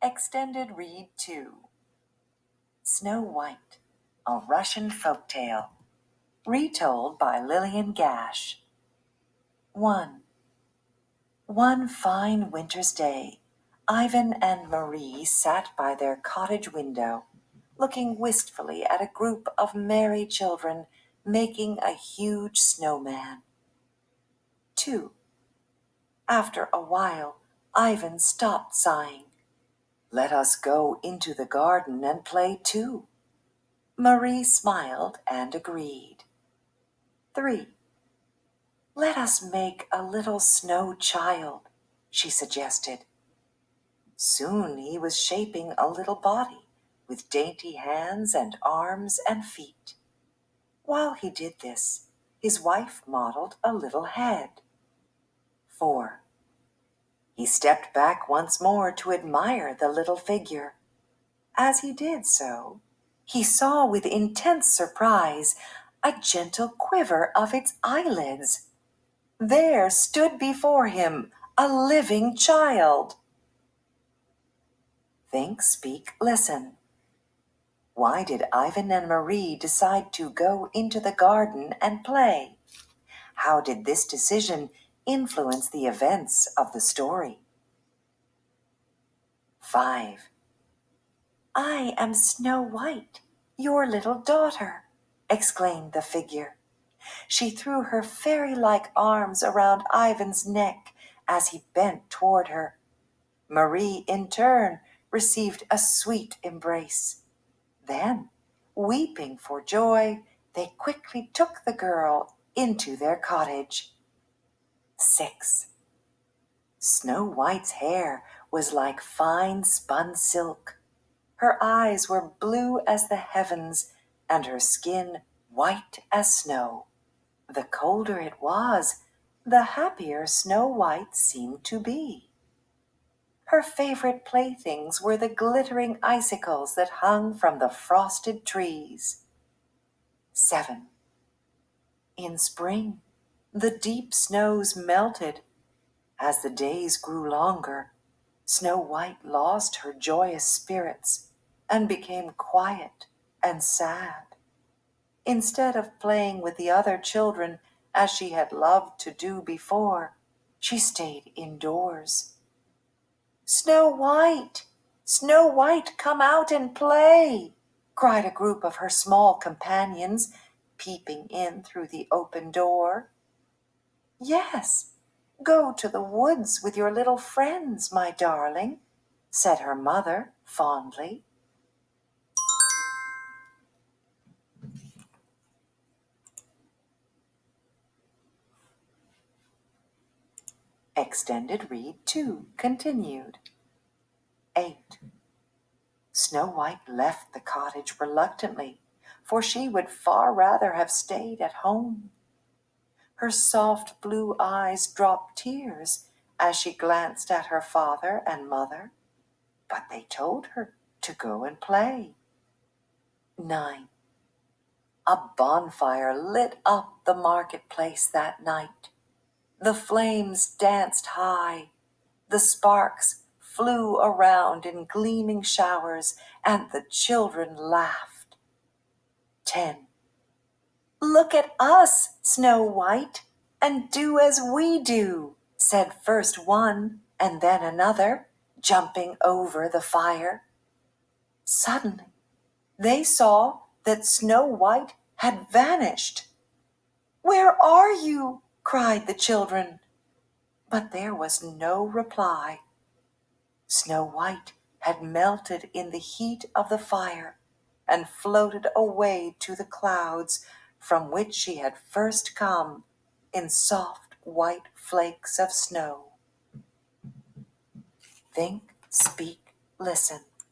Extended Read 2. Snow White, a Russian Folktale. Retold by Lillian Gash. 1. One fine winter's day, Ivan and Marie sat by their cottage window, looking wistfully at a group of merry children making a huge snowman. 2. After a while, Ivan stopped sighing. "Let us go into the garden and play too." Marie smiled and agreed. 3. "Let us make a little snow child," she suggested. Soon he was shaping a little body with dainty hands and arms and feet. While he did this, his wife modeled a little head. 4. He stepped back once more to admire the little figure. As he did so, he saw with intense surprise a gentle quiver of its eyelids. There stood before him a living child. Think, speak, listen. Why did Ivan and Marie decide to go into the garden and play? How did this decision influence the events of the story? 5. "I am Snow White, your little daughter," exclaimed the figure. She threw her fairy-like arms around Ivan's neck as he bent toward her. Marie, in turn, received a sweet embrace. Then, weeping for joy, they quickly took the girl into their cottage. 6. Snow White's hair was like fine spun silk. Her eyes were blue as the heavens, and her skin white as snow. The colder it was, the happier Snow White seemed to be. Her favorite playthings were the glittering icicles that hung from the frosted trees. 7. In spring, the deep snows melted. As the days grew longer, Snow White lost her joyous spirits and became quiet and sad. Instead of playing with the other children as she had loved to do before, she stayed indoors. "Snow White! Snow White, come out and play!" cried a group of her small companions, peeping in through the open door. "Yes, go to the woods with your little friends, my darling," said her mother fondly. Extended Read 2 continued. 8. Snow White left the cottage reluctantly, for she would far rather have stayed at home. Her soft blue eyes dropped tears as she glanced at her father and mother, but they told her to go and play. 9. A bonfire lit up the marketplace that night. The flames danced high, the sparks flew around in gleaming showers, and the children laughed. 10. "Look at us, Snow White, and do as we do," said first one and then another, jumping over the fire. Suddenly, they saw that Snow White had vanished. "Where are you?" cried the children. But there was no reply. Snow White had melted in the heat of the fire and floated away to the clouds from which she had first come in soft white flakes of snow. Think, speak, listen.